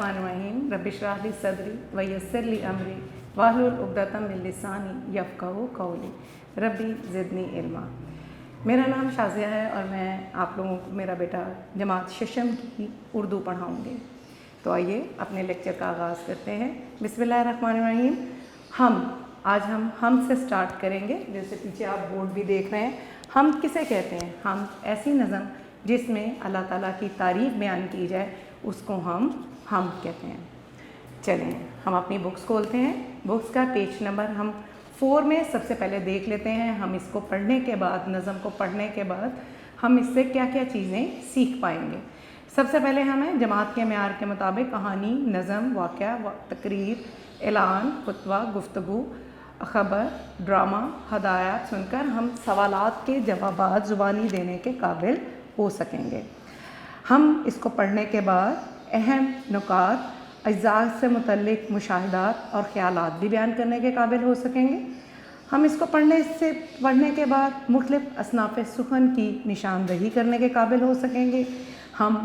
बिस्मिल्लाहिर्रहमानिर्रहीम रब्बि इश्रह ली सदरी व यस्सिर ली अमरी वाहलुल उक़दतम मिन लिसानी यफ़क़हू क़ौली रब्बी ज़िदनी इल्मा। मेरा नाम शाज़िया है और मैं आप लोगों को मेरा बेटा जमात शशम की उर्दू पढ़ाऊँगी। तो आइए अपने लेक्चर का आगाज़ करते हैं। बिस्मिल्लाहिर्रहमानिर्रहीम। आज हम से स्टार्ट करेंगे। जैसे पीछे आप बोर्ड भी देख रहे हैं, हम किसे कहते हैं? हम ऐसी नज़म जिसमें अल्लाह ताला की तारीफ़ बयान की जाए उसको हम कहते हैं। चलें हम अपनी बुक्स खोलते हैं। बुक्स का पेज नंबर हम 4 में सबसे पहले देख लेते हैं। हम इसको पढ़ने के बाद, नज़म को पढ़ने के बाद हम इससे क्या क्या चीज़ें सीख पाएंगे। सबसे पहले हमें जमात के मेयार के मुताबिक कहानी, नज़म, वाक़या, तकरीर, ऐलान, खुतबा, गुफ्तगू, ख़बर, ड्रामा, हदायत सुनकर हम सवालात के जवाबात ज़ुबानी देने के काबिल हो सकेंगे। हम इसको पढ़ने के बाद अहम नुकात, अज्जा से मुतल्लिक मुशाहिदात और ख़यालात भी बयान करने के काबिल हो सकेंगे। हम इसको पढ़ने के बाद मुख्तलिफ़ असनाफ़ सुखन की निशानदही करने के काबिल हो सकेंगे। हम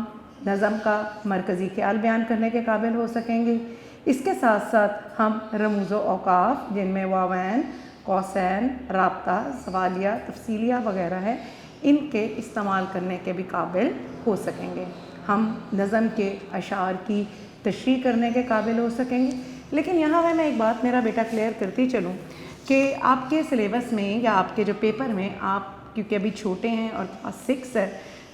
नज़म का मरकज़ी ख़याल बयान करने के काबिल हो सकेंगे। इसके साथ साथ हम रमूज़ व औक़ाफ़ जिनमें वावैन, कौसैन, राब्ता, सवालिया, तफसीलिया वग़ैरह है, इनके इस्तेमाल करने के भी काबिल हो सकेंगे। हम नज़म के अशार की तशरीह करने के काबिल हो सकेंगे। लेकिन यहाँ मैं एक बात मेरा बेटा क्लियर करती चलूँ कि आपके सिलेबस में या आपके जो पेपर में आप क्योंकि अभी छोटे हैं और क्लास 6 है,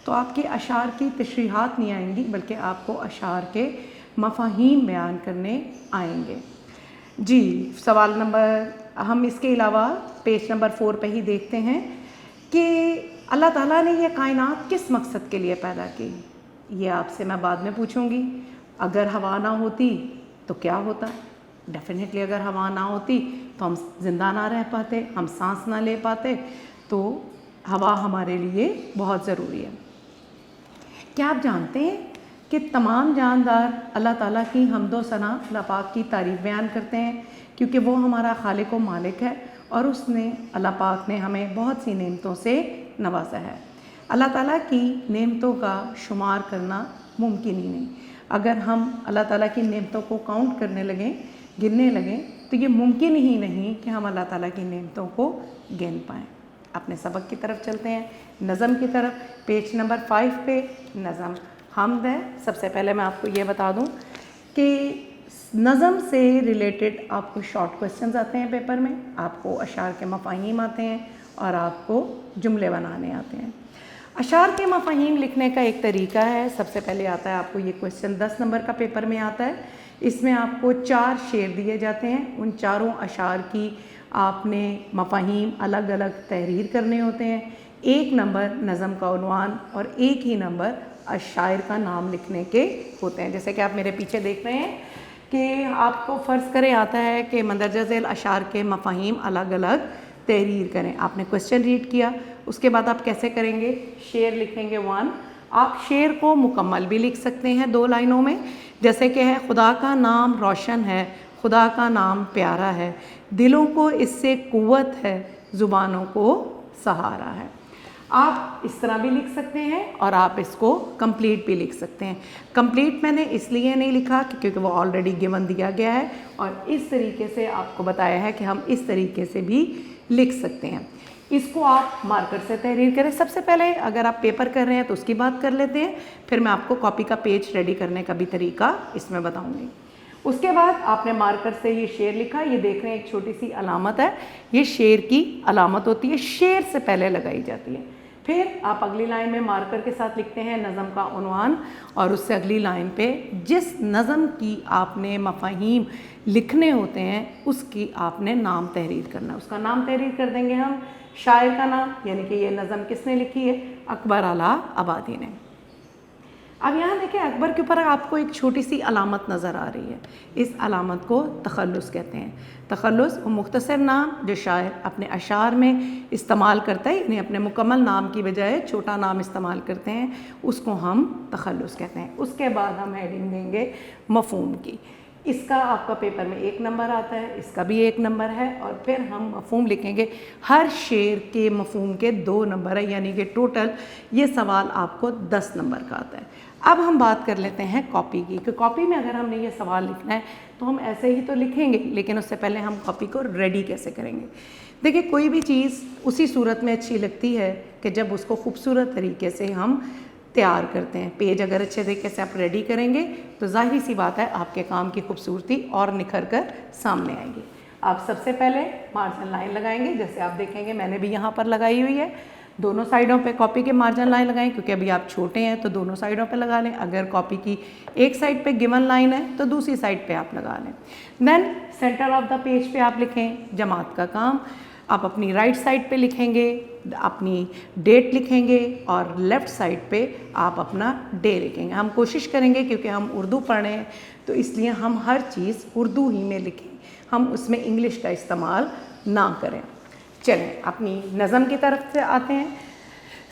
तो आपके अशार की तशरीहात नहीं आएंगी, बल्कि आपको अशार के मफ़ाहीम बयान करने आएंगे। जी, सवाल नंबर हम इसके अलावा पेज नंबर 4 पे ही देखते हैं कि अल्लाह ताला ने यह कायनात किस मकसद के लिए पैदा की। ये आपसे मैं बाद में पूछूंगी। अगर हवा ना होती तो क्या होता? डेफिनेटली अगर हवा ना होती तो हम ज़िंदा ना रह पाते, हम सांस ना ले पाते। तो हवा हमारे लिए बहुत ज़रूरी है। क्या आप जानते हैं कि तमाम जानदार अल्लाह ताला की हम्दो सना, अल्लाह पाक की तारीफ़ बयान करते हैं, क्योंकि वो हमारा खालिक व मालिक है और उसने, अल्लाह पाक ने हमें बहुत सी नेमतों से नवाजा है। अल्लाह ताला की नेमतों का शुमार करना मुमकिन ही नहीं। अगर हम अल्लाह ताला की नेमतों को काउंट करने लगें, गिनने लगें, तो ये मुमकिन ही नहीं कि हम अल्लाह ताला की नेमतों को गिन पाएँ। अपने सबक की तरफ चलते हैं, नज़म की तरफ। पेज नंबर 5 पे नज़म हमद है। सबसे पहले मैं आपको ये बता दूं कि नज़म से रिलेटेड आपको शॉर्ट क्वेश्चंस आते हैं पेपर में, आपको अशार के मफ़ाहीम आते हैं और आपको जुमले बनाने आते हैं। अशार के मफ़ाहीम लिखने का एक तरीका है। सबसे पहले आता है आपको ये क्वेश्चन 10 नंबर का पेपर में आता है। इसमें आपको 4 शेर दिए जाते हैं। उन चारों अशार की आपने मफ़ाहीम अलग अलग तहरीर करने होते हैं। 1 नंबर नज़म का उन्वान और 1 ही नंबर अशायर का नाम लिखने के होते हैं। जैसे कि आप मेरे पीछे देख रहे हैं कि आपको फ़र्ज़ करें आता है कि मंदरजा ज़ैल अशार के मफ़ाहीम अलग अलग तहरीर करें। आपने क्वेश्चन रीड किया, उसके बाद आप कैसे करेंगे? शेर लिखेंगे 1। आप शेर को मुकम्मल भी लिख सकते हैं 2 लाइनों में, जैसे कि है खुदा का नाम रोशन है, खुदा का नाम प्यारा है, दिलों को इससे क़ुव्वत है, ज़ुबानों को सहारा है। आप इस तरह भी लिख सकते हैं और आप इसको कंप्लीट भी लिख सकते हैं। कंप्लीट मैंने इसलिए नहीं लिखा क्योंकि वो ऑलरेडी गिवन दिया गया है और इस तरीके से आपको बताया है कि हम इस तरीके से भी लिख सकते हैं। इसको आप मार्कर से तहरीर करें। सबसे पहले अगर आप पेपर कर रहे हैं तो उसकी बात कर लेते हैं, फिर मैं आपको कॉपी का पेज रेडी करने का भी तरीका इसमें बताऊंगी। उसके बाद आपने मार्कर से ये शेर लिखा, ये देख रहे हैं एक छोटी सी अलामत है, ये शेर की अलामत होती है, शेर से पहले लगाई जाती है। फिर आप अगली लाइन में मार्कर के साथ लिखते हैं नज़म का उन्वान और उससे अगली लाइन पे जिस नज़म की आपने मफ़ाहीम लिखने होते हैं उसकी आपने नाम तहरीर करना है। उसका नाम तहरीर कर देंगे हम, शायर का नाम, यानी कि ये नज़म किसने लिखी है? अकबर आला आबादी ने। अब यहाँ देखिए अकबर के ऊपर आपको एक छोटी सी अलामत नज़र आ रही है। इस अलामत को तखल्लुस कहते हैं। तखल्लुस वो मुख्तसर नाम जो शायर अपने अशार में इस्तेमाल करता है, यानी अपने मुकम्मल नाम की बजाय छोटा नाम इस्तेमाल करते हैं, उसको हम तखल्लुस कहते हैं। उसके बाद हम हेडिंग देंगे मफ़हूम की। इसका आपका पेपर में 1 नंबर आता है, इसका भी 1 नंबर है और फिर हम मफ़हूम लिखेंगे। हर शेर के मफ़हूम के 2 नंबर है, यानी कि टोटल ये सवाल आपको 10 नंबर का आता है। अब हम बात कर लेते हैं कॉपी की, कि कॉपी में अगर हमने ये सवाल लिखना है तो हम ऐसे ही तो लिखेंगे, लेकिन उससे पहले हम कॉपी को रेडी कैसे करेंगे। देखिए, कोई भी चीज़ उसी सूरत में अच्छी लगती है कि जब उसको खूबसूरत तरीके से हम तैयार करते हैं। पेज अगर अच्छे तरीके से आप रेडी करेंगे तो ज़ाहिर सी बात है आपके काम की खूबसूरती और निखर कर सामने आएगी। आप सबसे पहले मार्जिन लाइन लगाएंगे, जैसे आप देखेंगे मैंने भी यहाँ पर लगाई हुई है। दोनों साइडों पे कॉपी के मार्जिन लाइन लगाएं, क्योंकि अभी आप छोटे हैं तो दोनों साइडों पे लगा लें। अगर कॉपी की एक साइड पे गिवन लाइन है तो दूसरी साइड पे आप लगा लें। Then center of the page पे आप लिखें जमात का काम। आप अपनी राइट साइड पे लिखेंगे, अपनी डेट लिखेंगे, और लेफ़्ट साइड पे आप अपना डे लिखेंगे। हम कोशिश करेंगे, क्योंकि हम उर्दू पढ़ रहे हैं तो इसलिए हम हर चीज़ उर्दू ही में लिखें, हम उसमें इंग्लिश का इस्तेमाल ना करें। चलें अपनी नज़म की तरफ से आते हैं।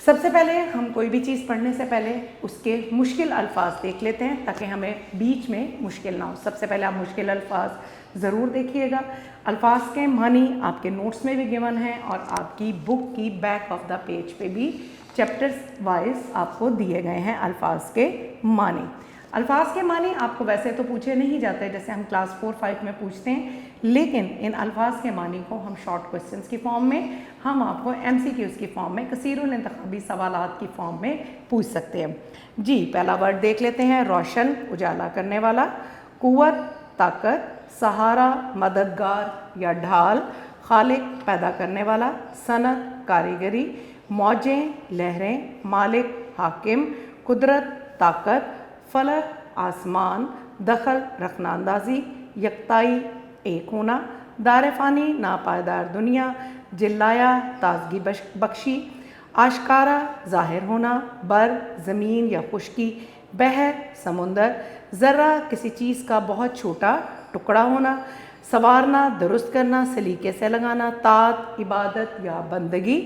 सबसे पहले हम कोई भी चीज़ पढ़ने से पहले उसके मुश्किल अल्फाज देख लेते हैं, ताकि हमें बीच में मुश्किल ना हो। सबसे पहले आप मुश्किल अल्फाज ज़रूर देखिएगा। अल्फाज के मानी आपके नोट्स में भी गिवन है और आपकी बुक की बैक ऑफ द पेज पे भी चैप्टर्स वाइज आपको दिए गए हैं अल्फाज के मानी। अल्फाज के मानी आपको वैसे तो पूछे नहीं जाते जैसे हम क्लास 4-5 में पूछते हैं, लेकिन इन अल्फाज के मानी को हम शॉर्ट क्वेश्चंस की फॉर्म में, हम आपको MCQs की फॉर्म में, कसीरुल इंतखाबी सवालात की फॉर्म में पूछ सकते हैं। जी, पहला वर्ड देख लेते हैं। रोशन, उजाला करने वाला। कुव्वत, ताकत। सहारा, मददगार या ढाल। खालिक, पैदा करने वाला। सनत, कारीगरी। मौजें, लहरें। मालिक, हाकिम। कुदरत, ताकत। फलक, आसमान। दखल, रखनांदाजी। यकताई, एक होना। दारफ़ानी, नापायदार दुनिया। जिल्लाया, ताजगी बख्शी। आशकारा, ज़ाहिर होना। बर, ज़मीन या खुश्की। बहर, समुंदर। ज़र्रा, किसी चीज़ का बहुत छोटा टुकड़ा होना। संवारना, दुरुस्त करना, सलीके से लगाना। तात, इबादत या बंदगी।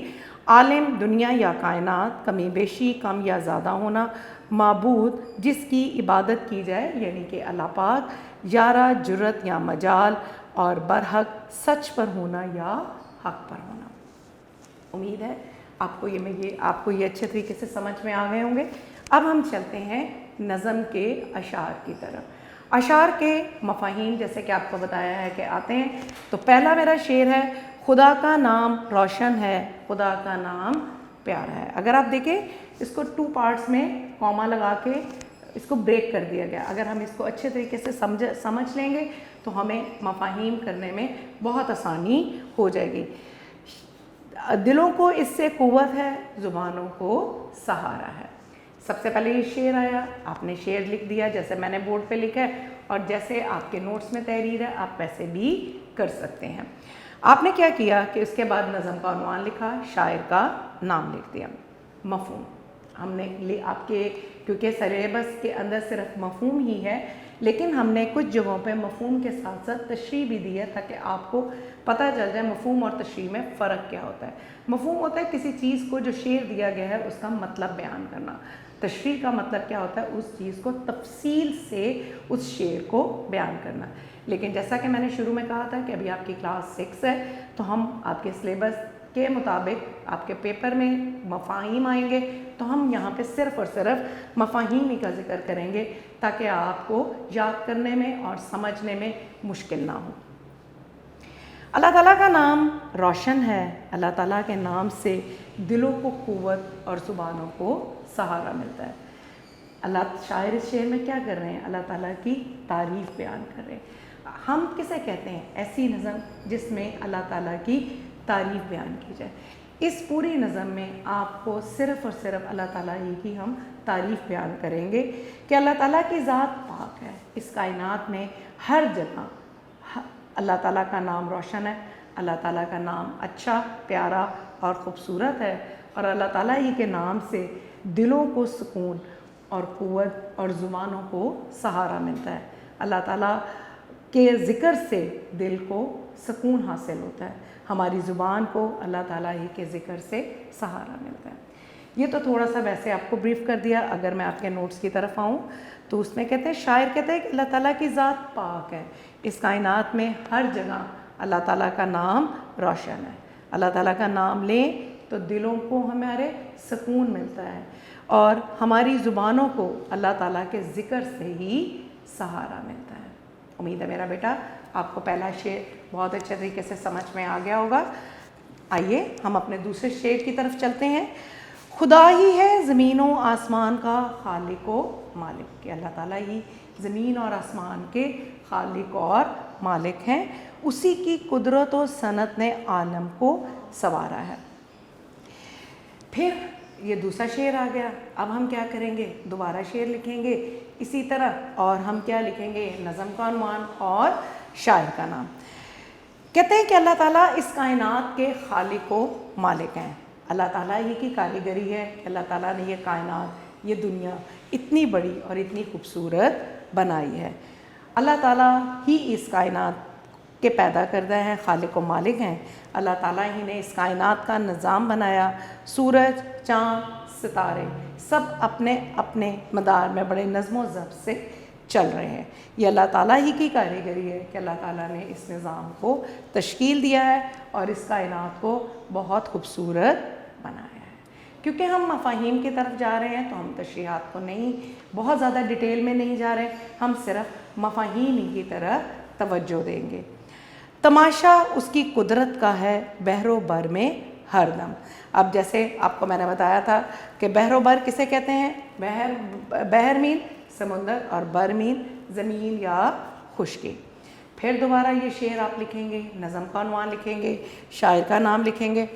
आलिम, दुनिया या कायनात। कमी बेशी, कम या ज़्यादा होना। माबूद, जिसकी इबादत की जाए, यानी कि अल्लाह पाक। यारा, जुर्रत या मजाल। और बरहक, सच पर होना या हक पर होना। उम्मीद है आपको ये अच्छे तरीके से समझ में आ गए होंगे। अब हम चलते हैं नज़म के अशार की तरफ। अशार के मफ़ाहीम जैसे कि आपको बताया है कि आते हैं। तो पहला मेरा शेर है, खुदा का नाम रोशन है, खुदा का नाम प्यारा है। अगर आप देखें इसको 2 पार्ट्स में कॉमा लगा के इसको ब्रेक कर दिया गया। अगर हम इसको अच्छे तरीके से समझ लेंगे तो हमें मफ़ाहीम करने में बहुत आसानी हो जाएगी। दिलों को इससे कुव्वत है, ज़ुबानों को सहारा है। सबसे पहले ये शेर आया, आपने शेर लिख दिया जैसे मैंने बोर्ड पे लिखा है, और जैसे आपके नोट्स में तहरीर है आप वैसे भी कर सकते हैं। आपने क्या किया कि उसके बाद नज़म का उन्वान लिखा, शायर का नाम लिख दिया। मफ़हूम हमने आपके, क्योंकि सिलेबस के अंदर सिर्फ मफ़हूम ही है, लेकिन हमने कुछ जगहों पे मफ़हूम के साथ साथ तशरीह भी दी है, ताकि आपको पता चल जाए मफ़हूम और तशरीह में फ़र्क क्या होता है। मफ़हूम होता है किसी चीज़ को जो शेर दिया गया है उसका मतलब बयान करना। तशरीह का मतलब क्या होता है, उस चीज़ को तफसील से उस शेर को बयान करना। लेकिन जैसा कि मैंने शुरू में कहा था कि अभी आपकी क्लास 6 है, तो हम आपके सिलेबस के मुताबिक आपके पेपर में मफ़ाहीम आएंगे, तो हम यहाँ पे सिर्फ़ और सिर्फ मफ़ाहीम ही का ज़िक्र करेंगे, ताकि आपको याद करने में और समझने में मुश्किल ना हो। अल्लाह ताला का नाम रोशन है। अल्लाह ताला के नाम से दिलों को क़ुव्वत और ज़ुबानों को सहारा मिलता है। अल्लाह शायर इस शेर में क्या कर रहे हैं, अल्लाह ताला की तारीफ़ बयान कर रहे हैं। हम किसे कहते हैं, ऐसी नज़म जिसमें अल्लाह ताला की तारीफ़ बयान की जाए। इस पूरी नज़म में आपको सिर्फ़ और सिर्फ अल्लाह ताला ही की हम तारीफ़ बयान करेंगे कि अल्लाह ताला की ज़ात पाक है। इस कायनात में हर जगह अल्लाह ताला का नाम रोशन है, अल्लाह ताला का नाम अच्छा, प्यारा और ख़ूबसूरत है, और अल्लाह ताला ही के नाम से दिलों को सुकून और क़ुव्वत और ज़ुबानों को सहारा मिलता है। अल्लाह ताला के ज़िक्र से दिल को सुकून हासिल होता है, हमारी ज़ुबान को अल्लाह ताला ही के ज़िक्र से सहारा मिलता है। ये तो थोड़ा सा वैसे आपको ब्रीफ कर दिया। अगर मैं आपके नोट्स की तरफ आऊँ तो उसमें कहते हैं, शायर कहते हैं कि अल्लाह ताला की ज़ात पाक है, इस कायनात में हर जगह अल्लाह ताला का नाम रोशन है। अल्लाह ताला का नाम लें तो दिलों को हमारे सुकून मिलता है, اور ہماری زبانوں کو اللہ تعالیٰ کے ذکر سے ہی سہارا ملتا ہے۔ امید ہے میرا بیٹا آپ کو پہلا شعر بہت اچھے طریقے سے سمجھ میں آ گیا ہوگا۔ آئیے ہم اپنے دوسرے شعر کی طرف چلتے ہیں۔ خدا ہی ہے زمین و آسمان کا خالق و مالک، کہ اللہ تعالیٰ ہی زمین اور آسمان کے خالق اور مالک ہیں، اسی کی قدرت و صنعت نے عالم کو سنوارا ہے۔ پھر یہ دوسرا شعر آ گیا، اب ہم کیا کریں گے؟ دوبارہ شعر لکھیں گے اسی طرح، اور ہم کیا لکھیں گے؟ نظم کا عنوان اور شاعر کا نام۔ کہتے ہیں کہ اللہ تعالیٰ اس کائنات کے خالق و مالک ہیں، اللہ تعالیٰ ہی کی کاریگری ہے کہ اللہ تعالیٰ نے یہ کائنات، یہ دنیا اتنی بڑی اور اتنی خوبصورت بنائی ہے۔ اللہ تعالیٰ ہی اس کائنات کے پیدا کردہ ہیں، خالق و مالک ہیں۔ اللہ تعالیٰ ہی نے اس کائنات کا نظام بنایا، سورج، چاند، ستارے سب اپنے اپنے مدار میں بڑے نظم و ضبط سے چل رہے ہیں۔ یہ اللہ تعالیٰ ہی کی کاریگری ہے کہ اللہ تعالیٰ نے اس نظام کو تشکیل دیا ہے اور اس کائنات کو بہت خوبصورت بنایا ہے۔ کیونکہ ہم مفاہیم کی طرف جا رہے ہیں تو ہم تشریحات کو نہیں، بہت زیادہ ڈیٹیل میں نہیں جا رہے، ہم صرف مفاہیم ہی کی طرف توجہ دیں گے۔ تماشا اس کی قدرت کا ہے بحر و بر میں ہر دم۔ اب جیسے آپ کو میں نے بتایا تھا کہ بحر و بر کسے کہتے ہیں؟ بحر مین سمندر اور بر مین زمین یا خشکی۔ پھر دوبارہ یہ شعر آپ لکھیں گے، نظم کا عنوان لکھیں گے، شاعر کا نام لکھیں گے۔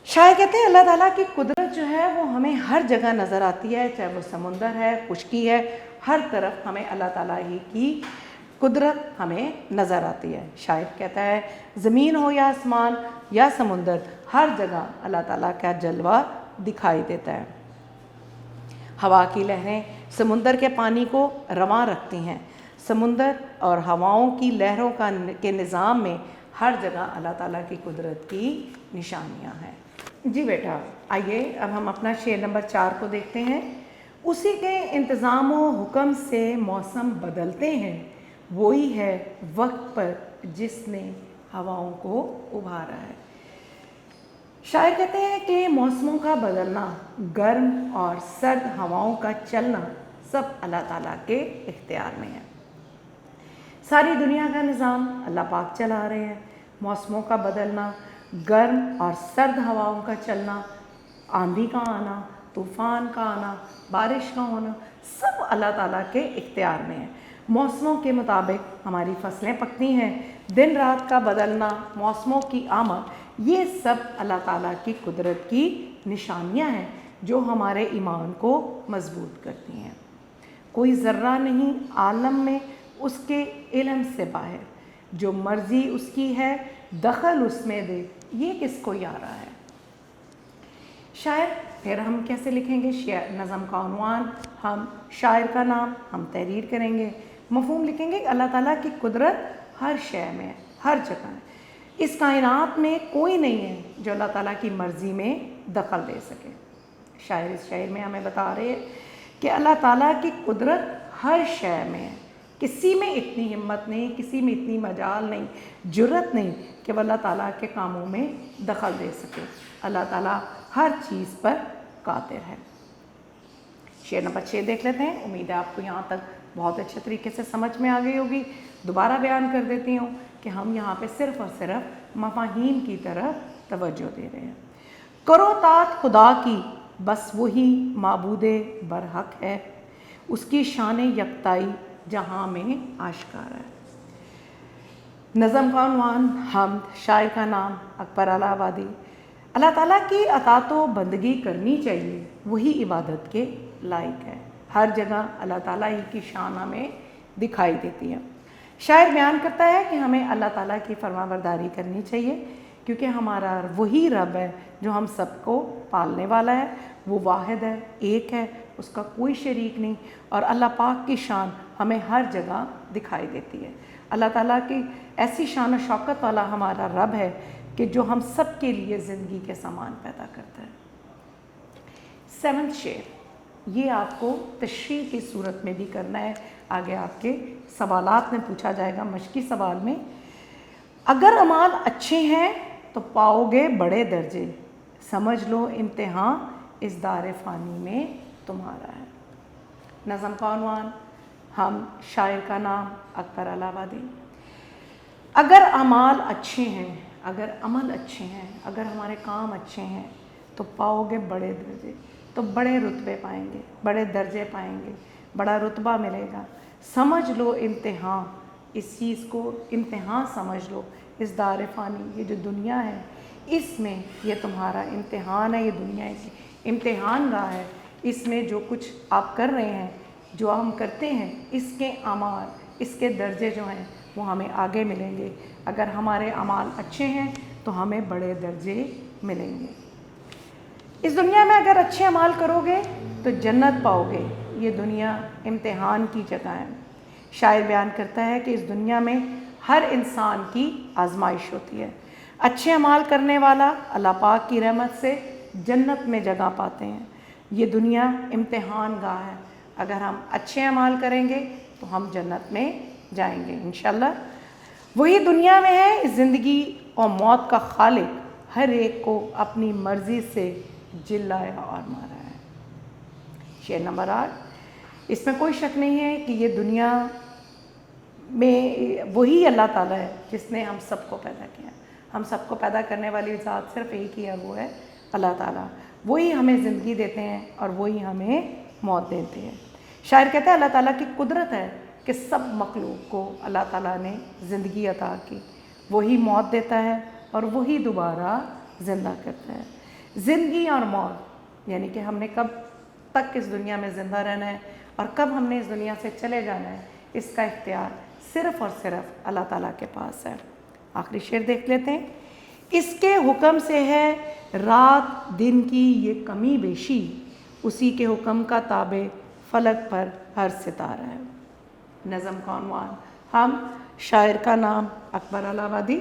شاعر کہتے ہیں اللہ تعالیٰ کی قدرت جو ہے وہ ہمیں ہر جگہ نظر آتی ہے، چاہے وہ سمندر ہے، خشکی ہے، ہر طرف ہمیں اللہ تعالیٰ ہی کی قدرت ہمیں نظر آتی ہے۔ شاعر کہتا ہے زمین ہو یا آسمان یا سمندر، ہر جگہ اللہ تعالیٰ کا جلوہ دکھائی دیتا ہے۔ ہوا کی لہریں سمندر کے پانی کو رواں رکھتی ہیں، سمندر اور ہواؤں کی لہروں کے نظام میں ہر جگہ اللہ تعالیٰ کی قدرت کی نشانیاں ہیں۔ جی بیٹا آئیے اب ہم اپنا شعر نمبر 4 کو دیکھتے ہیں۔ اسی کے انتظام و حکم سے موسم بدلتے ہیں، وہی ہے وقت پر جس نے ہواؤں کو ابھارا ہے۔ شاعر کہتے ہیں کہ موسموں کا بدلنا، گرم اور سرد ہواؤں کا چلنا سب اللہ تعالیٰ کے اختیار میں ہے۔ ساری دنیا کا نظام اللہ پاک چلا رہے ہیں۔ موسموں کا بدلنا، گرم اور سرد ہواؤں کا چلنا، آندھی کا آنا، طوفان کا آنا، بارش کا ہونا، سب اللہ تعالیٰ کے اختیار میں ہے۔ موسموں کے مطابق ہماری فصلیں پکتی ہیں، دن رات کا بدلنا، موسموں کی آمد، یہ سب اللہ تعالیٰ کی قدرت کی نشانیاں ہیں جو ہمارے ایمان کو مضبوط کرتی ہیں۔ کوئی ذرہ نہیں عالم میں اس کے علم سے باہر، جو مرضی اس کی ہے دخل اس میں دے، یہ کس کو یارا ہے۔ شاعر پھر ہم کیسے لکھیں گے؟ نظم کا عنوان، ہم شاعر کا نام، ہم تحریر کریں گے، مفہوم لکھیں گے کہ اللہ تعالیٰ کی قدرت ہر شے میں ہے، ہر جگہ ہے۔ اس کائنات میں کوئی نہیں ہے جو اللہ تعالیٰ کی مرضی میں دخل دے سکے۔ شاعر اس شعر میں ہمیں بتا رہے ہیں کہ اللہ تعالیٰ کی قدرت ہر شے میں ہے، کسی میں اتنی ہمت نہیں، کسی میں اتنی مجال نہیں، جرت نہیں کہ وہ اللہ تعالیٰ کے کاموں میں دخل دے سکے۔ اللہ تعالیٰ ہر چیز پر قادر ہے۔ شعر نمبر 6 دیکھ لیتے ہیں۔ امید ہے آپ کو یہاں تک بہت اچھے طریقے سے سمجھ میں آ گئی ہوگی۔ دوبارہ بیان کر دیتی ہوں کہ ہم یہاں پہ صرف اور صرف مفاہیم کی طرف توجہ دے رہے ہیں۔ کرو طاعت خدا کی، بس وہی معبود برحق ہے، اس کی شان یکتائی جہاں میں آشکار ہے۔ نظم کا عنوان، حمد، شاعر کا نام اکبر آل آبادی۔ اللہ تعالیٰ کی اطاعت و بندگی کرنی چاہیے، وہی عبادت کے لائق ہے۔ ہر جگہ اللہ تعالیٰ ہی کی شان ہمیں دکھائی دیتی ہے۔ شاعر بیان کرتا ہے کہ ہمیں اللہ تعالیٰ کی فرما برداری کرنی چاہیے، کیونکہ ہمارا وہی رب ہے جو ہم سب کو پالنے والا ہے، وہ واحد ہے، ایک ہے، اس کا کوئی شریک نہیں، اور اللہ پاک کی شان ہمیں ہر جگہ دکھائی دیتی ہے۔ اللہ تعالیٰ کی ایسی شان و شوکت والا ہمارا رب ہے کہ جو ہم سب کے لیے زندگی کے سامان پیدا کرتا ہے۔ 7 شعر، یہ آپ کو تشریح کی صورت میں بھی کرنا ہے، آگے آپ کے سوالات میں پوچھا جائے گا مشقی سوال میں۔ اگر اعمال اچھے ہیں تو پاؤ گے بڑے درجے، سمجھ لو امتحان इस दार फ़ानी में तुम्हारा है। नज़म का उन्वान, हम शायर का नाम अकबर अलाहाबादी। अगर अमाल अच्छे हैं, अगर अमल अच्छे हैं, अगर हमारे काम अच्छे हैं तो पाओगे बड़े दर्जे, तो बड़े रुतबे पाएंगे, बड़े दर्जे पाएंगे, बड़ा रुतबा मिलेगा। समझ लो इम्तिहान, इस चीज़ को इम्तिहान समझ लो। इस दार फ़ानी, ये जो दुनिया है, इसमें ये तुम्हारा इम्तिहान है। ये दुनिया इम्तिहान गाह है। इसमें जो कुछ आप कर रहे हैं, जो हम करते हैं, इसके अमाल, इसके दर्जे जो हैं वो हमें आगे मिलेंगे। अगर हमारे अमाल अच्छे हैं तो हमें बड़े दर्जे मिलेंगे। इस दुनिया में अगर अच्छे अमाल करोगे तो जन्नत पाओगे। ये दुनिया इम्तिहान की जगह है। शायर बयान करता है कि इस दुनिया में हर इंसान की आजमाइश होती है। अच्छे अमाल करने वाला अल्लाह पाक की रहमत से जन्नत में जगह पाते हैं। ये दुनिया इम्तिहान गाह है। अगर हम अच्छे अमाल करेंगे तो हम जन्नत में जाएंगे इंशाल्लाह। वही दुनिया में है ज़िंदगी और मौत का खालिक, हर एक को अपनी मर्ज़ी से जिलाया और मारा है। शेर नंबर 8, इसमें कोई शक नहीं है कि ये दुनिया में वही अल्लाह ताला है जिसने हम सबको पैदा किया। हम सबको पैदा करने वाली ज़ात सिर्फ एक ही है, वो है अल्लाह ताला। वही हमें ज़िंदगी देते हैं और वही हमें मौत देते हैं। शायर कहता है अल्लाह ताला की कुदरत है कि सब मखलूक को अल्लाह ताला ने ज़िंदगी अता की। वही मौत देता है और वही दोबारा ज़िंदा करता है। ज़िंदगी और मौत यानी कि हमने कब तक इस दुनिया में ज़िंदा रहना है और कब हमने इस दुनिया से चले जाना है, इसका इख्तियार सिर्फ़ और सिर्फ अल्लाह ताला के पास है। आखिरी शेर देख लेते हैं। इसके हुक्म से है रात दिन की ये कमी बेशी, उसी के हुक्म का ताबे फलक पर हर सितारा है। नज़म का उन्वान, हम शायर का नाम अकबर अलाहाबादी।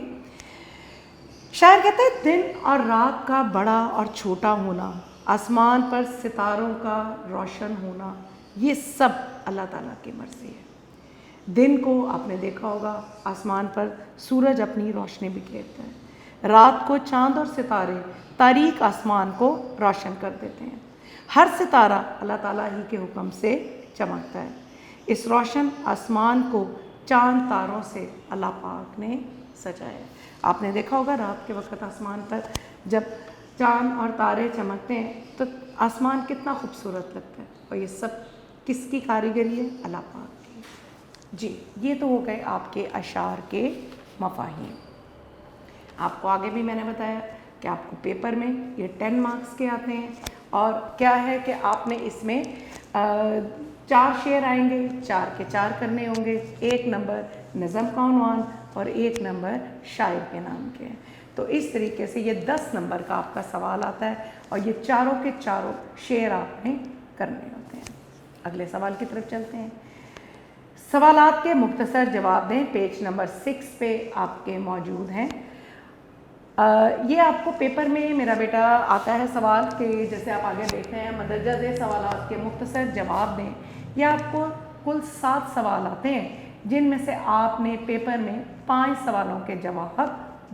शायर कहते हैं दिन और रात का बड़ा और छोटा होना, आसमान पर सितारों का रोशन होना, ये सब अल्लाह ताला की मर्ज़ी है। दिन को आपने देखा होगा, आसमान पर सूरज अपनी रोशनी बिखेरता है। रात को चाँद और सितारे तारीक आसमान को रोशन कर देते हैं। हर सितारा अल्लाह ताला ही के हुक्म से चमकता है। इस रोशन आसमान को चाँद तारों से अल्लाह पाक ने सजाया। आपने देखा होगा रात के वक्त आसमान पर जब चाँद और तारे चमकते हैं तो आसमान कितना खूबसूरत लगता है। और ये सब किसकी कारीगरी है? अल्लाह पाक की। जी, ये तो हो गए आपके अशार के मफ़ाहीम। आपको आगे भी मैंने बताया कि आपको पेपर में ये 10 मार्क्स के आते हैं। और क्या है कि आपने इसमें 4 शेर आएंगे, 4 के 4 करने होंगे। 1 नंबर नज़म का उन्वान और 1 नंबर शायर के नाम के हैं। तो इस तरीके से ये 10 नंबर का आपका सवाल आता है और ये चारों के चारों शेर आपने करने होते हैं। अगले सवाल की तरफ चलते हैं। सवालात के मुख्तसर जवाब दें, पेज नंबर 6 पे आपके मौजूद हैं। ये आपको पेपर में मेरा बेटा आता है सवाल कि जैसे आप आगे देख रहे हैं, मदरजा दे सवालात के मुख्तसर जवाब दें। ये आपको कुल 7 सवाल आते हैं जिनमें से आपने पेपर में 5 सवालों के जवाब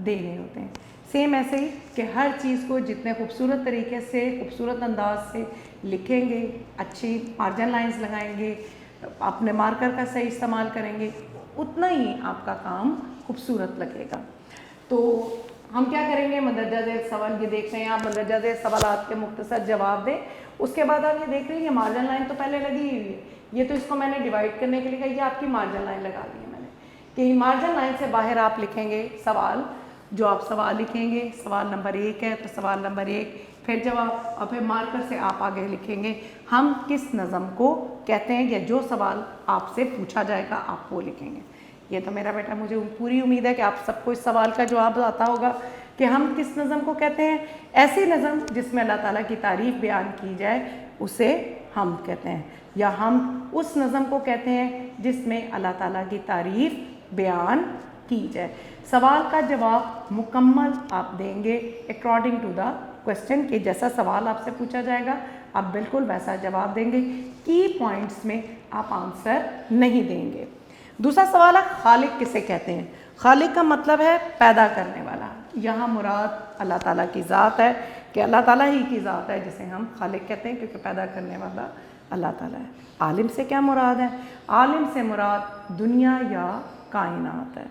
देने होते हैं। सेम ऐसे ही कि हर चीज़ को जितने खूबसूरत तरीके से, खूबसूरत अंदाज से लिखेंगे, अच्छी मार्जिन लाइंस लगाएंगे, अपने मार्कर का सही इस्तेमाल करेंगे, उतना ही आपका काम खूबसूरत लगेगा। तो हम क्या करेंगे, मदरजा ज़ेल सवाल ये देख रहे हैं आप, मदरजा ज़ेल सवालात के मुख्तसर जवाब दें। उसके बाद आप ये देख रहे हैं, ये मार्जिन लाइन तो पहले लगी हुई है, ये तो इसको मैंने डिवाइड करने के लिए कहा, ये आपकी मार्जिन लाइन लगा दी है मैंने कि मार्जिन लाइन से बाहर आप लिखेंगे सवाल। जो आप सवाल लिखेंगे, सवाल नंबर 1 है तो सवाल नंबर 1 फिर जवाब, और फिर मार्कर से आप आगे लिखेंगे हम किस नज़म को कहते हैं, या जो सवाल आपसे पूछा जाएगा आप वो लिखेंगे। ये तो मेरा बेटा, मुझे पूरी उम्मीद है कि आप सबको इस सवाल का जवाब आता होगा कि हम किस नज़म को कहते हैं। ऐसी नज़म जिसमें अल्लाह ताला की तारीफ़ बयान की जाए उसे हम कहते हैं, या हम उस नज़म को कहते हैं जिसमें अल्लाह ताला की तारीफ़ बयान की जाए। सवाल का जवाब मुकम्मल आप देंगे अकॉर्डिंग टू द क्वेश्चन के, जैसा सवाल आपसे पूछा जाएगा आप बिल्कुल वैसा जवाब देंगे। की पॉइंट्स में आप आंसर नहीं देंगे। दूसरा सवाल है खालिक किसे कहते हैं। खालिक का मतलब है पैदा करने वाला। यहाँ मुराद अल्लाह ताला की ज़ात है कि अल्लाह ताला ही की ज़ात है जिसे हम खालिक कहते हैं, क्योंकि पैदा करने वाला अल्लाह ताला है। आलिम से क्या मुराद है? आलिम से मुराद दुनिया या कायनात है।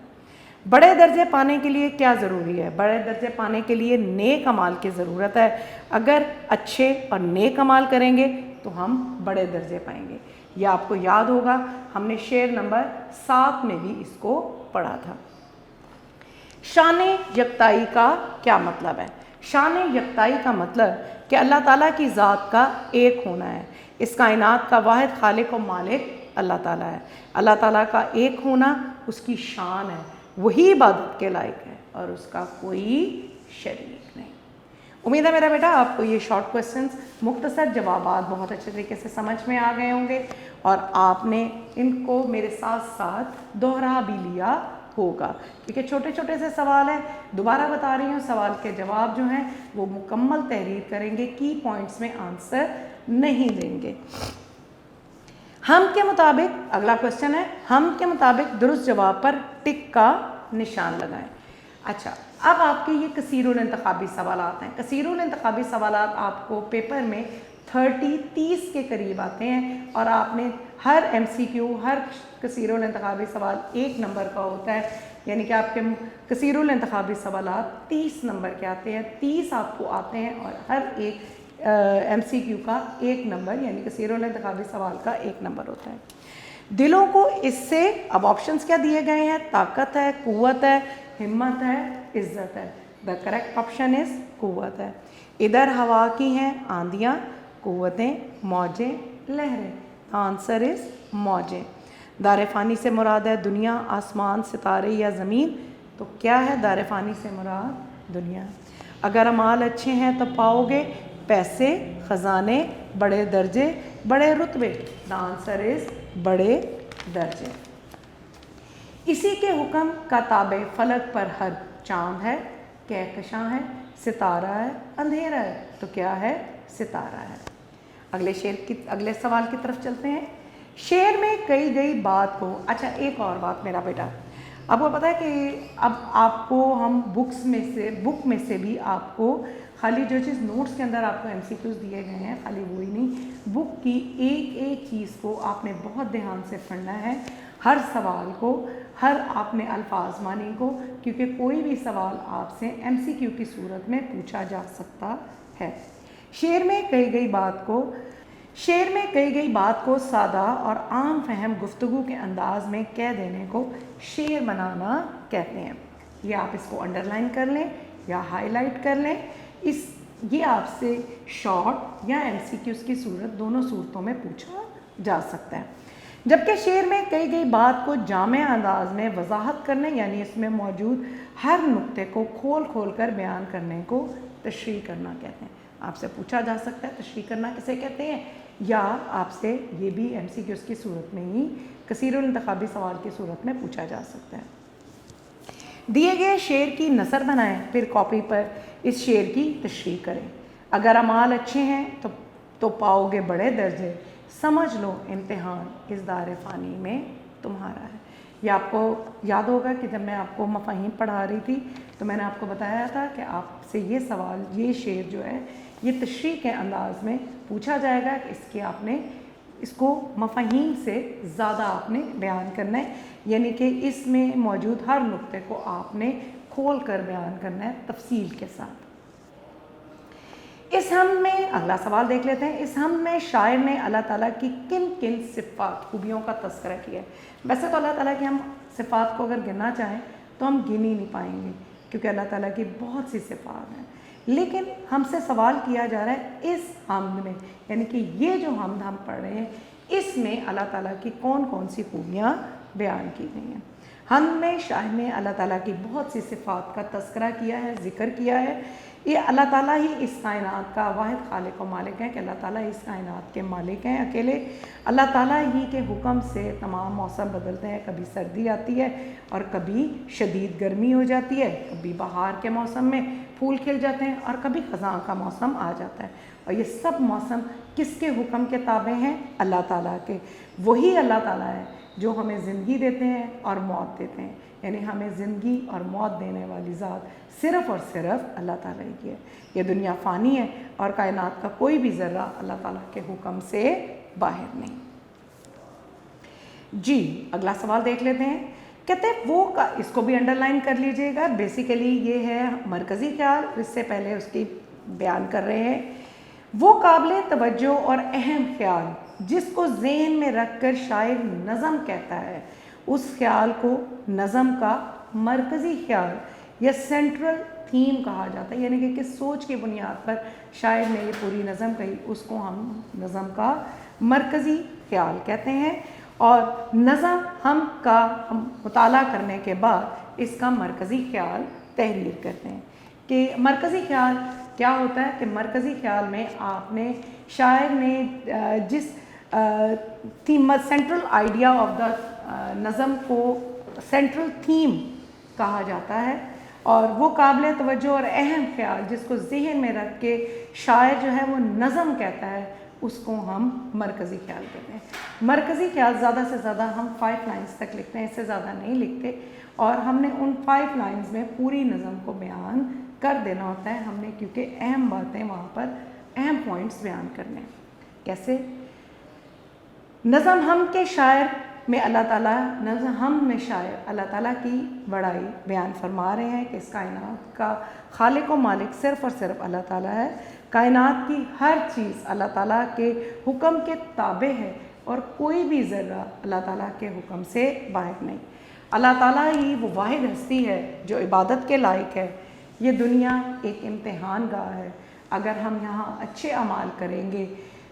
बड़े दर्जे पाने के लिए क्या ज़रूरी है? बड़े दर्जे पाने के लिए नेक अमाल की ज़रूरत है। अगर अच्छे और नेक अमाल करेंगे तो हम बड़े दर्जे पाएंगे। यह आपको याद होगा, हमने शेर नंबर 7 में भी इसको पढ़ा था। शान यकताई का क्या मतलब है? शान यकताई का मतलब कि अल्लाह ताला की ज़ात का एक होना है। इस कायनात का वाहिद खालिक और मालिक अल्लाह ताला है। अल्लाह ताला का एक होना उसकी शान है, वही इबादत के लायक है और उसका कोई शरीक नहीं। उम्मीद है मेरा बेटा आपको ये शॉर्ट क्वेश्चंस मुख्तसर जवाबात बहुत अच्छे तरीके से समझ में आ गए होंगे और आपने इनको मेरे साथ साथ दोहरा भी लिया होगा, क्योंकि छोटे छोटे से सवाल हैं। दोबारा बता रही हूँ, सवाल के जवाब जो हैं वो मुकम्मल तहरीर करेंगे, की पॉइंट्स में आंसर नहीं देंगे। हम के मुताबिक, अगला क्वेश्चन है, हम के मुताबिक दुरुस्त जवाब पर टिक का निशान लगाएं। अच्छा, अब आपके ये कसीरुल इंतखाबी सवालात हैं। कसीरुल इंतखाबी सवालात आपको पेपर में 30 के करीब आते हैं और आपने हर MCQ, हर कसीरुल इंतखाबी सवाल 1 नंबर का होता है, यानी कि आपके कसीरुल इंतखाबी सवालात 30 नंबर के आते हैं। 30 आपको आते हैं और हर एक MCQ का 1 नंबर, यानी कसीरुल इंतखाबी सवाल का 1 नंबर होता है। दिलों को इससे, अब ऑप्शंस क्या दिए गए हैं? ताकत है, कुव्वत है, हिम्मत है, इज्जत है। द करेक्ट ऑप्शन इज कुव्वत है। इधर हवा की हैं आंधियाँ, कुव्वतें, मौजें, लहरें। द आंसर इज मौजें। दार फ़ानी से मुराद है दुनिया, आसमान, सितारे या ज़मीन, तो क्या है? दार फ़ानी से मुराद दुनिया। अगर अमाल अच्छे हैं तो पाओगे पैसे, ख़जाने, बड़े दर्जे, बड़े रुतबे। द आंसर इज बड़े दर्जे। इसी के हुक्म का ताबे फलक पर हर चाँद है, कहकशां है, सितारा है, अंधेरा है, तो क्या है? सितारा है। अगले सवाल की तरफ चलते हैं। शेर में कही गई बात को, अच्छा एक और बात मेरा बेटा, आपको पता है कि अब आपको हम बुक में से भी आपको खाली जो चीज़ नोट्स के अंदर आपको MCQs दिए गए हैं, खाली वो ही नहीं, बुक की एक चीज़ को आपने बहुत ध्यान से पढ़ना है, हर सवाल को, हर आपने अल्फाज मानी को, क्योंकि कोई भी सवाल आपसे MCQ की सूरत में पूछा जा सकता है। शेर में कही गई बात को सादा और आम फहम गुफ्तगू के अंदाज में कह देने को शेर बनाना कहते हैं। ये आप इसको अंडरलाइन कर लें या हाईलाइट कर लें। ये आपसे शॉर्ट या MCQs की सूरत, दोनों सूरतों में पूछा जा सकता है। जबकि शेर में कही गई बात को जामे अंदाज में वजाहत करने, यानी इसमें मौजूद हर नुक्ते को खोल कर बयान करने को तशरीह करना कहते हैं। आपसे पूछा जा सकता है तशरीह करना किसे कहते हैं, या आपसे ये भी MCQs की सूरत में ही कसीरुल इंतखाबी सवाल की सूरत में पूछा जा सकता है। दिए गए शेर की नसर बनाएं, फिर कॉपी पर इस शेर की तशरीह करें। अगर अमाल अच्छे हैं तो पाओगे बड़े दर्जे, समझ लो इम्तिहान इस दार फ़ानी में तुम्हारा है। ये आपको याद होगा कि जब मैं आपको मफ़ाहीम पढ़ा रही थी तो मैंने आपको बताया था कि आपसे ये सवाल, ये शेर जो है ये तशरीह के अंदाज में पूछा जाएगा कि इसके आपने इसको मफ़ाहीम से ज़्यादा आपने बयान करना है, यानी कि इसमें मौजूद हर नुक्ते को आपने खोल कर बयान करना है तफसील के साथ। इस हम में, अगला सवाल देख लेते हैं, इस हम में शायर ने अल्लाह ताला की किन किन सिफ़ात, खूबियों का तज़किरा किया है। वैसे तो अल्लाह ताला की हम सिफ़ात को अगर गिनना चाहें तो हम गिन ही नहीं पाएंगे, क्योंकि अल्लाह ताला की बहुत सी सिफ़ात हैं, लेकिन हमसे सवाल किया जा रहा है इस हमद में, यानी कि ये जो हमद हम पढ़ रहे हैं इसमें अल्लाह ताला की कौन कौन सी खूबियाँ बयान की गई हैं। हम में शायर ने अल्लाह ताला की बहुत सी सिफ़ात का तज़किरा किया है, ज़िक्र किया है। ये अल्लाह ताला ही इस कायनात का वाहिद खालिक और मालिक है, कि अल्लाह ताला इस कायनात के मालिक हैं अकेले। अल्लाह ताला ही के हुक्म से तमाम मौसम बदलते हैं, कभी सर्दी आती है और कभी शदीद गर्मी हो जाती है, कभी बहार के मौसम में फूल खिल जाते हैं और कभी ख़ज़ां का मौसम आ जाता है। और ये सब मौसम किसके हुक्म के ताबे हैं? अल्लाह ताला के। वही अल्लाह ताला है जो हमें ज़िंदगी देते हैं और मौत देते हैं। यानी हमें ज़िंदगी और मौत देने वाली ज़ात सिर्फ़ और सिर्फ अल्लाह ताला ही की है। ये दुनिया फ़ानी है और कायनात का कोई भी ज़र्रा अल्लाह ताला के हुक्म से बाहर नहीं। जी अगला सवाल देख लेते हैं। कहते हैं वो का, इसको भी अंडरलाइन कर लीजिएगा। बेसिकली ये है मरकज़ी ख्याल, इससे पहले उसकी बयान कर रहे हैं। वो काबिल तवज्जो और अहम ख्याल जिसको ज़हन में रख कर शायर नज़म कहता है, उस ख्याल को नज़म का मरकज़ी ख्याल या सेंट्रल थीम कहा जाता है। यानी कि किस सोच की बुनियाद पर शायर ने ये पूरी नज़म कही, उसको हम नज़म का मरकज़ी ख्याल कहते हैं। और नज़म हम मुताला करने के बाद इसका मरकज़ी ख्याल तहरीर करते हैं कि मरकज़ी ख्याल क्या होता है। कि मरकज़ी ख्याल में आपने शायर ने जिस theme, central idea of the नज़म को सेंट्रल थीम कहा जाता है, और वो काबिल तवज्जो और अहम ख्याल जिसको ज़हन में रख के शायर जो है वो नज़म कहता है, उसको हम मरकज़ी ख्याल कहते हैं। मरकज़ी ख्याल ज़्यादा से ज़्यादा हम 5 लाइन्स तक लिखते हैं, इससे ज़्यादा नहीं लिखते, और हमने उन 5 लाइन्स में पूरी नज़म को बयान कर देना होता है हमने, क्योंकि अहम बातें वहाँ पर, अहम पॉइंट्स बयान करने हैं। कैसे? नज़म हम के शायर में अल्लाह ताला, नज़म हम में शायर अल्लाह ताला की बड़ाई बयान फरमा रहे हैं कि इस कायनात का खालिक व मालिक सिर्फ़ और सिर्फ अल्लाह ताला है। कायनात की हर चीज़ अल्लाह ताला के हुक्म के ताबे है और कोई भी ज़र्रा अल्लाह ताला के हुक्म से बाहर नहीं। अल्लाह ताला ही वो वाहिद हस्ती है जो इबादत के लायक है। ये दुनिया एक इम्तिहान गाह है। अगर हम यहाँ अच्छे अमाल करेंगे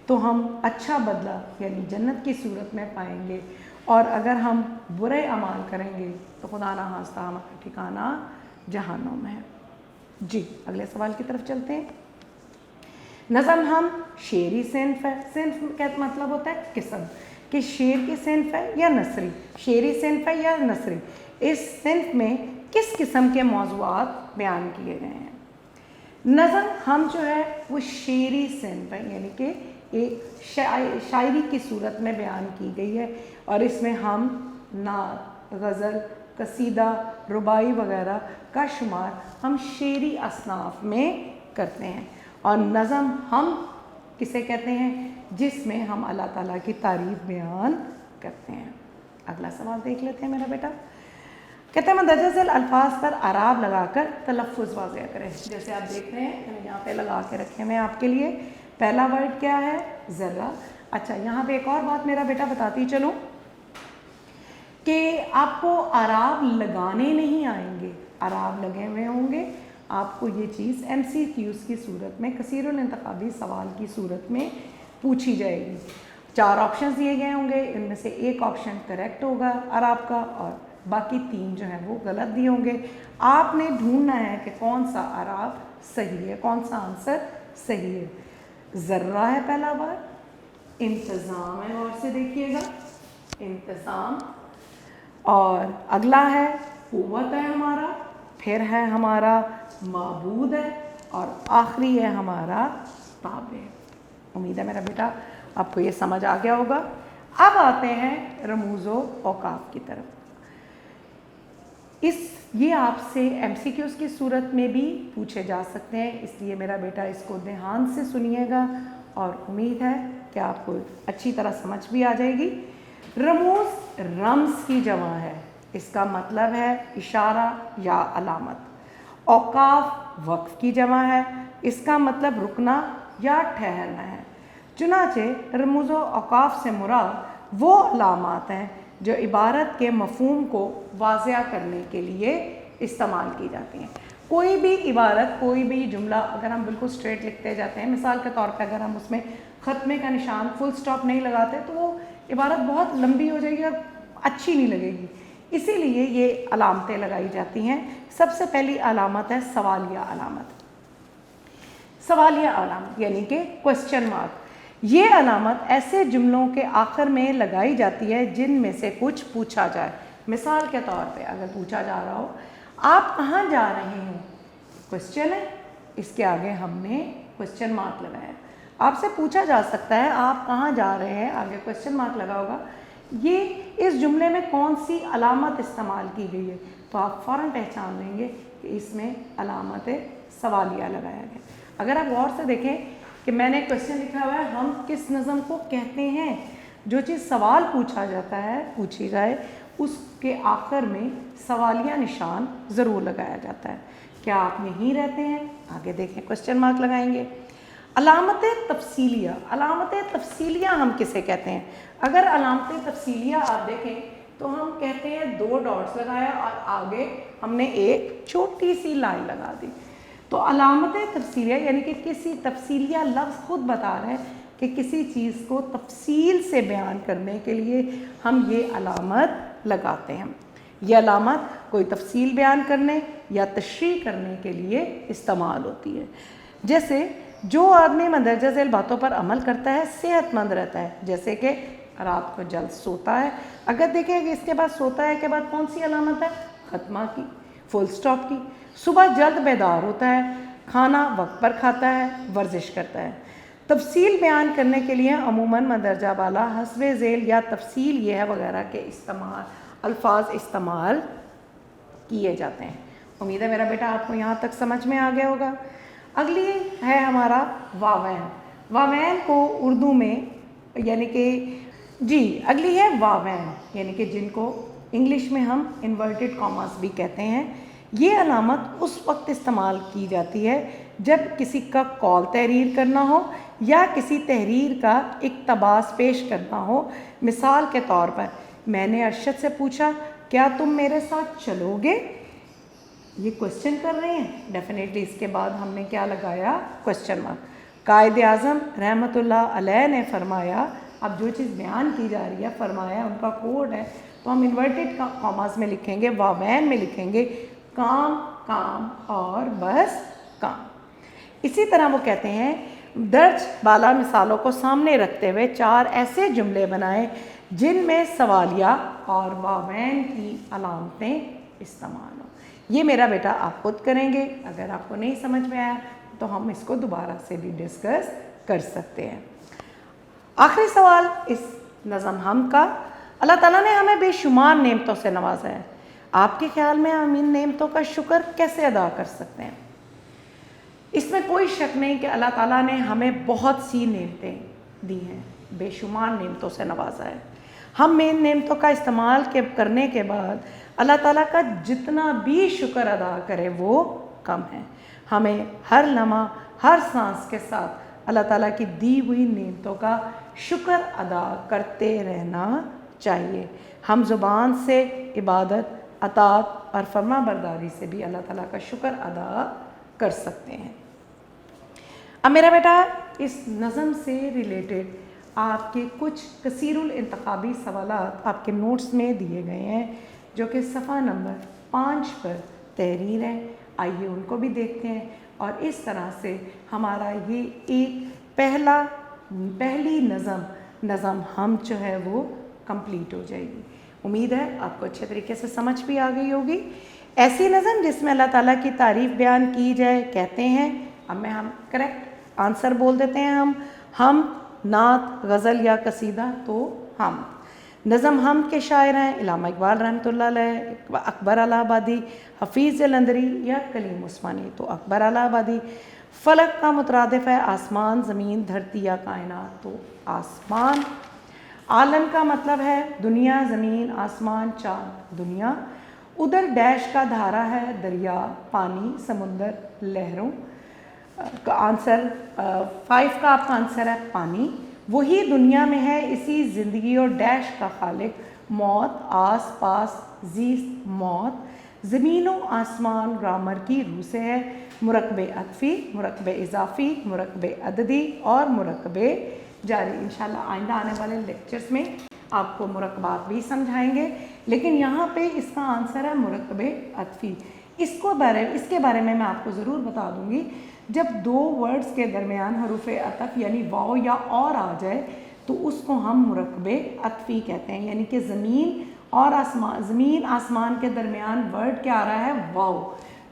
तो हम अच्छा बदला यानी जन्नत की सूरत में पाएंगे, और अगर हम बुरे अमाल करेंगे तो खुदा ना खास्ता हमारा ठिकाना जहन्नुम है। जी अगले सवाल की तरफ चलते हैं। नज़म हम शेरी सिन्फ है। सिन्फ का मतलब होता है किस्म, कि शेर की सिन्फ है या नसरी, शेरी सिन्फ है या नसरी। इस सिन्फ में किस किस्म के मौज़ूआत बयान किए गए हैं। नज़म हम जो है वो शेरी सिन्फ है, यानी कि एक शायरी की सूरत में बयान की गई है, और इसमें हम नात, गज़ल, कसीदा, रुबाई वगैरह का शुमार हम शेरी असनाफ में करते हैं। और नज़म हम किसे कहते हैं? जिसमें हम अल्लाह ताला की तारीफ़ बयान करते हैं। अगला सवाल देख लेते हैं मेरा बेटा। कहते हैं मदरजा ज़ैल अल्फाज पर आराब लगाकर तलफ़्फ़ुज़ वाज़ेह करें। जैसे आप देख रहे हैं मैंने यहाँ पे लगा के रखे हैं आपके लिए। पहला वर्ड क्या है? ज़र्रा। अच्छा, यहाँ पे एक और बात मेरा बेटा बताती चलूँ कि आपको आराब लगाने नहीं आएंगे, आराब लगे हुए होंगे। आपको ये चीज़ MCQs की सूरत में, कसीरुल इंतखाबी सवाल की सूरत में पूछी जाएगी। 4 ऑप्शन दिए गए होंगे, इनमें से एक ऑप्शन करेक्ट होगा आराब का, और बाकी 3 जो है वो गलत दिए होंगे। आपने ढूंढना है कि कौन सा आराब सही है, कौन सा आंसर सही है। ज़र्रा है पहला वर्ड, इंतज़ाम है, और से देखिएगा इंतज़ाम, और अगला है क़ुव्वत है हमारा, फिर है हमारा माबूद है, और आखिरी है हमारा ताबे। उम्मीद है मेरा बेटा आपको ये समझ आ गया होगा। अब आते हैं रमूज़ो औकाफ की तरफ। ये आपसे MCQs की सूरत में भी पूछे जा सकते हैं, इसलिए मेरा बेटा इसको ध्यान से सुनिएगा, और उम्मीद है कि आपको अच्छी तरह समझ भी आ जाएगी। रमूज़ रम्ज़ की जमा है, इसका मतलब है इशारा या अलामत। औकाफ वक्फ की जमा है, इसका मतलब रुकना या ठहरना है। चुनाचे रमूज़ औकाफ से मुराद वो अलामात हैं जो इबारत के मफ़हूम को वाज़िया करने के लिए इस्तेमाल की जाती हैं। कोई भी इबारत, कोई भी जुमला अगर हम बिल्कुल स्ट्रेट लिखते जाते हैं, मिसाल के तौर पे अगर हम उसमें ख़त्मे का निशान, फुल स्टॉप नहीं लगाते, तो वो इबारत बहुत लंबी हो जाएगी और अच्छी नहीं लगेगी। इसीलिए ये अलामतें लगाई जाती हैं। सबसे पहली अलामत है सवालिया अलामत। सवालिया अलामत यानी कि क्वेश्चन मार्क। ये अलामत ऐसे जुमलों के आखिर में लगाई जाती है जिनमें से कुछ पूछा जाए। मिसाल के तौर पे अगर पूछा जा रहा हो आप कहाँ जा रहे हैं, क्वेश्चन है, इसके आगे हमने क्वेश्चन मार्क लगाया। आपसे पूछा जा सकता है आप कहाँ जा रहे हैं, आगे क्वेश्चन मार्क लगा होगा, یہ اس جملے میں کون سی علامت استعمال کی گئی ہے، تو آپ فوراً پہچان لیں گے کہ اس میں علامت سوالیہ لگایا گیا۔ اگر آپ غور سے دیکھیں کہ میں نے کوشچن لکھا ہوا ہے ہم کس نظم کو کہتے ہیں، جو چیز سوال پوچھا جاتا ہے پوچھی جائے اس کے آخر میں سوالیہ نشان ضرور لگایا جاتا ہے۔ کیا آپ یہیں رہتے ہیں؟ آگے دیکھیں، کوشچن مارک لگائیں گے۔ علامت تفصیلیہ، علامت تفصیلیہ ہم کسے کہتے ہیں؟ اگر علامت تفصیلیہ آپ دیکھیں تو ہم کہتے ہیں 2 ڈاٹس لگایا اور آگے ہم نے ایک چھوٹی سی لائن لگا دی، تو علامت تفصیلیہ یعنی کہ کسی تفصیلیہ لفظ خود بتا رہا ہے کہ کسی چیز کو تفصیل سے بیان کرنے کے لیے ہم یہ علامت لگاتے ہیں۔ یہ علامت کوئی تفصیل بیان کرنے یا تشریح کرنے کے لیے استعمال ہوتی ہے۔ جیسے جو آدمی مندرجہ ذیل باتوں پر عمل کرتا ہے صحت مند رہتا ہے، جیسے کہ رات کو جلد سوتا ہے۔ اگر دیکھیں کہ اس کے بعد سوتا ہے کے بعد کون سی علامت ہے؟ ختمہ کی، فل سٹاپ کی۔ صبح جلد بیدار ہوتا ہے، کھانا وقت پر کھاتا ہے، ورزش کرتا ہے۔ تفصیل بیان کرنے کے لیے عموماً مندرجہ بالا، حسب ذیل یا تفصیل یہ ہے وغیرہ کے الفاظ استعمال کیے جاتے ہیں۔ امید ہے میرا بیٹا آپ کو یہاں تک سمجھ میں آ گیا ہوگا۔ اگلی ہے ہمارا واوین۔ واوین کو اردو میں یعنی کہ اگلی ہے واوین، یعنی کہ جن کو انگلش میں ہم انورٹڈ کاماز بھی کہتے ہیں۔ یہ علامت اس وقت استعمال کی جاتی ہے جب کسی کا کال تحریر کرنا ہو یا کسی تحریر کا اقتباس پیش کرنا ہو۔ مثال کے طور پر میں نے ارشد سے پوچھا کیا تم میرے ساتھ چلو گے؟ یہ کوشچن کر رہے ہیں، ڈیفینیٹلی اس کے بعد ہم نے کیا لگایا؟ Question mark. قائد اعظم رحمۃ اللہ علیہ نے فرمایا، اب جو چیز بیان کی جا رہی ہے فرمایا ان کا کوڈ ہے، تو ہم انورٹڈ کاماز میں لکھیں گے، واوین میں لکھیں گے کام کام اور بس کام۔ اسی طرح وہ کہتے ہیں درج بالا مثالوں کو سامنے رکھتے ہوئے 4 ایسے جملے بنائیں جن میں سوالیہ اور واوین کی علامتیں استعمال ہوں۔ یہ میرا بیٹا آپ خود کریں گے، اگر آپ کو نہیں سمجھ میں آیا تو ہم اس کو دوبارہ سے بھی ڈسکس کر سکتے ہیں۔ آخری سوال اس نظم ہم کا، اللہ تعالیٰ نے ہمیں بے شمار نعمتوں سے نوازا ہے، آپ کے خیال میں ہم ان نعمتوں کا شکر کیسے ادا کر سکتے ہیں؟ اس میں کوئی شک نہیں کہ اللہ تعالیٰ نے ہمیں بہت سی نعمتیں دی ہیں، بے شمار نعمتوں سے نوازا ہے۔ ہم ان نعمتوں کا استعمال کرنے کے بعد اللہ تعالیٰ کا جتنا بھی شکر ادا کرے وہ کم ہے۔ ہمیں ہر لمحہ ہر سانس کے ساتھ اللہ تعالیٰ کی دی ہوئی نعمتوں کا شکر ادا کرتے رہنا چاہیے۔ ہم زبان سے عبادت، اطاعت اور فرما برداری سے بھی اللہ تعالیٰ کا شکر ادا کر سکتے ہیں۔ اب میرا بیٹا اس نظم سے ریلیٹڈ آپ کے کچھ کثیر الانتخابی سوالات آپ کے نوٹس میں دیے گئے ہیں جو کہ صفحہ نمبر 5 پر تحریر ہے، آئیے ان کو بھی دیکھتے ہیں، اور اس طرح سے ہمارا یہ ایک پہلی نظم ہم جو ہے وہ کمپلیٹ ہو جائے گی۔ امید ہے آپ کو اچھے طریقے سے سمجھ بھی آ گئی ہوگی۔ ایسی نظم جس میں اللہ تعالیٰ کی تعریف بیان کی جائے کہتے ہیں، اب ہم کریکٹ آنسر بول دیتے ہیں، ہم نعت، غزل یا قصیدہ تو ہم۔ نظم ہم کے شاعر ہیں علامہ اقبال رحمۃ اللہ علیہ، اکبر الہ آبادی، حفیظ جلندری یا کلیم عثمانی تو اکبر الہ آبادی۔ فلک کا مترادف ہے آسمان، زمین، دھرتی یا کائنات تو آسمان۔ عالم کا مطلب ہے دنیا، زمین، آسمان، چاند، دنیا۔ ادھر ڈیش کا دھارا ہے دریا، پانی، سمندر، لہروں کا آنسر 5 کا آپ کا آنسر ہے پانی۔ وہی دنیا میں ہے اسی زندگی اور ڈیش کا خالق، موت، آس پاس، زیست، موت۔ زمین و آسمان گرامر کی روح سے ہے، مرکب عطفی، مرکب اضافی، مرکب عددی اور مرکب جاری۔ انشاءاللہ آئندہ آنے والے لیکچرز میں آپ کو مرکبات بھی سمجھائیں گے، لیکن یہاں پہ اس کا آنسر ہے مرکب عطفی۔ اس کے بارے میں آپ کو ضرور بتا دوں گی، جب 2 ورڈز کے درمیان حروف عطف یعنی واو یا اور آ جائے تو اس کو ہم مرکب عطفی کہتے ہیں، یعنی کہ زمین اور آسمان، زمین آسمان کے درمیان ورڈ کیا آ رہا ہے؟ واو۔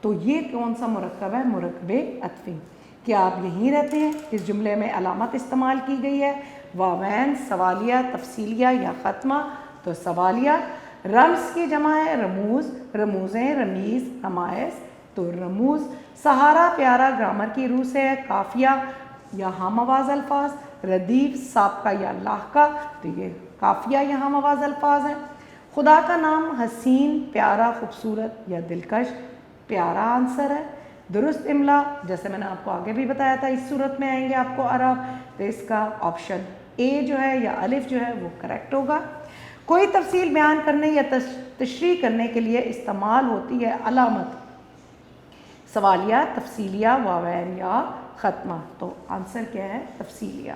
تو یہ کون سا مرکب ہے؟ مرکب عطفی۔ کیا آپ یہیں رہتے ہیں؟ اس جملے میں علامت استعمال کی گئی ہے واوین، سوالیہ، تفصیلیہ یا ختمہ؟ तो सवालिया। रम्स की जमा है रमूज, रमूज़ें, रमीज़, रमायस, तो रमूज। सहारा प्यारा ग्रामर की रूह से है, काफिया या हम आवाज़ अल्फाज। रदीफ साबका या लाहका, तो ये काफिया या हम आवाज़ अल्फाज हैं। खुदा का नाम हसीन प्यारा खूबसूरत या दिलकश, प्यारा आंसर है। दुरुस्त इमला, जैसे मैंने आपको आगे भी बताया था इस सूरत में आएंगे आपको अरब, तो इसका ऑप्शन ए जो है या अलिफ जो है वो करेक्ट होगा। कोई तफसील बयान करने या तशरीह करने के लिए इस्तेमाल होती है अलामत। सवालिया, तफसीलिया, वावैन या ख़त्मा, तो आंसर क्या है तफसीलिया।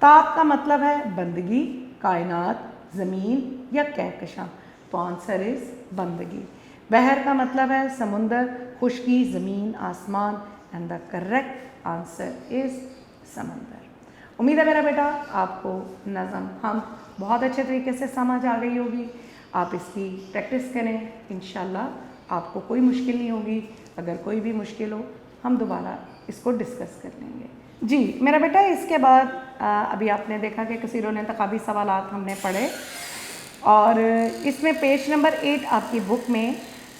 ताब का मतलब है बंदगी, कायनात, ज़मीन या कहकशां, तो आंसर इज़ बंदगी। बहर का मतलब है समुंदर, खुश्की, ज़मीन, आसमान, and the correct answer is समंदर। उम्मीद है मेरा बेटा आपको नज़म हम बहुत अच्छे तरीके से समझ आ गई होगी। आप इसकी प्रैक्टिस करें, इंशाल्लाह आपको कोई मुश्किल नहीं होगी। अगर कोई भी मुश्किल हो हम दोबारा इसको डिस्कस कर लेंगे। जी मेरा बेटा, इसके बाद अभी आपने देखा कि कसीरुल इंतखाबी सवालात हमने पढ़े, और इसमें पेज नंबर 8 आपकी बुक में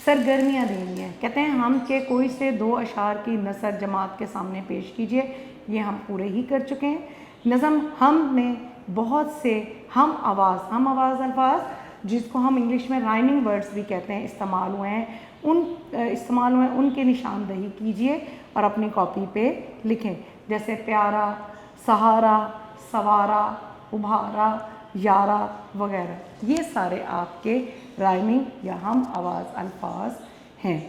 सरगर्मियाँ दी हुई हैं। कहते हैं हम के कोई से 2 अशार की नसर जमात के सामने पेश कीजिए। ये हम पूरे ही कर चुके हैं। नज़म हम में बहुत से हम आवाज़ अल्फाज, जिसको हम इंग्लिश में राइमिंग वर्ड्स भी कहते हैं, इस्तेमाल हुए हैं। उनकी निशानदही कीजिए और अपनी कॉपी पे लिखें, जैसे प्यारा, सहारा, सवारा, उभारा, यारा वगैरह। ये सारे आपके राइमिंग या हम आवाज़ अल्फाज हैं।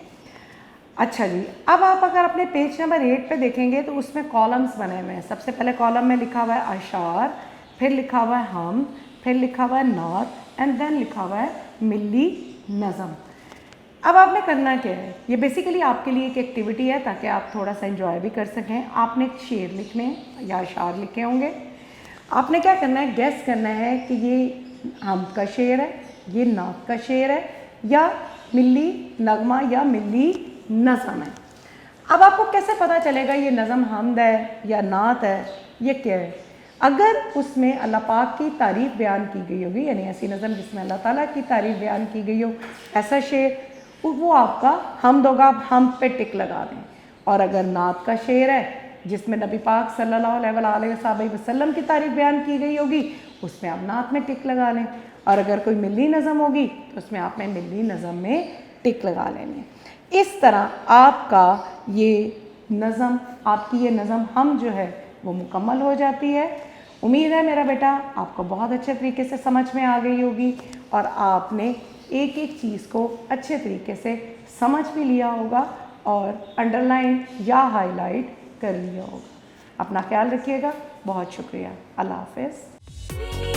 अच्छा जी, अब आप अगर अपने पेज नंबर 8 पे देखेंगे तो उसमें कॉलम्स बने हुए हैं। सबसे पहले कॉलम में लिखा हुआ है अशार, फिर लिखा हुआ है हम, फिर लिखा हुआ है नात, एंड देन लिखा हुआ है मिली नज़म। अब आपने करना क्या है, ये बेसिकली आपके लिए एक एक्टिविटी है ताकि आप थोड़ा सा एंजॉय भी कर सकें। आपने एक शेर लिखने या अशार लिखे होंगे। आपने क्या करना है, गैस करना है कि ये हम का शेर है, ये नात का शेर है, या मिली नगमा या मिली नज़म है। अब आपको कैसे पता चलेगा ये नज़म हमद है या नात है, ये क्या है? अगर उसमें अल्लाह पाक की तारीफ़ बयान की गई होगी, यानी ऐसी नज़म जिसमें अल्लाह ताला की तारीफ़ बयान की गई हो, ऐसा शेर, वो आपका हमद होगा, आप हम पे टिक लगा दें। और अगर नात का शेर है जिसमें नबी पाक सल्लल्लाहु अलैहि वसल्लम की तारीफ़ बयान की गई होगी, उसमें आप नात में टिक लगा लें। और अगर कोई मिली नज़म होगी तो उसमें आपने मिली नज़म में टिक लगा लेनी। इस तरह आपका ये नज़म, आपकी ये नज़म हम जो है वो मुकम्मल हो जाती है। उम्मीद है मेरा बेटा आपको बहुत अच्छे तरीके से समझ में आ गई होगी और आपने एक एक चीज़ को अच्छे तरीके से समझ भी लिया होगा और अंडरलाइन या हाईलाइट कर लिया होगा। अपना ख्याल रखिएगा। बहुत शुक्रिया। अल्लाह हाफ़िज़।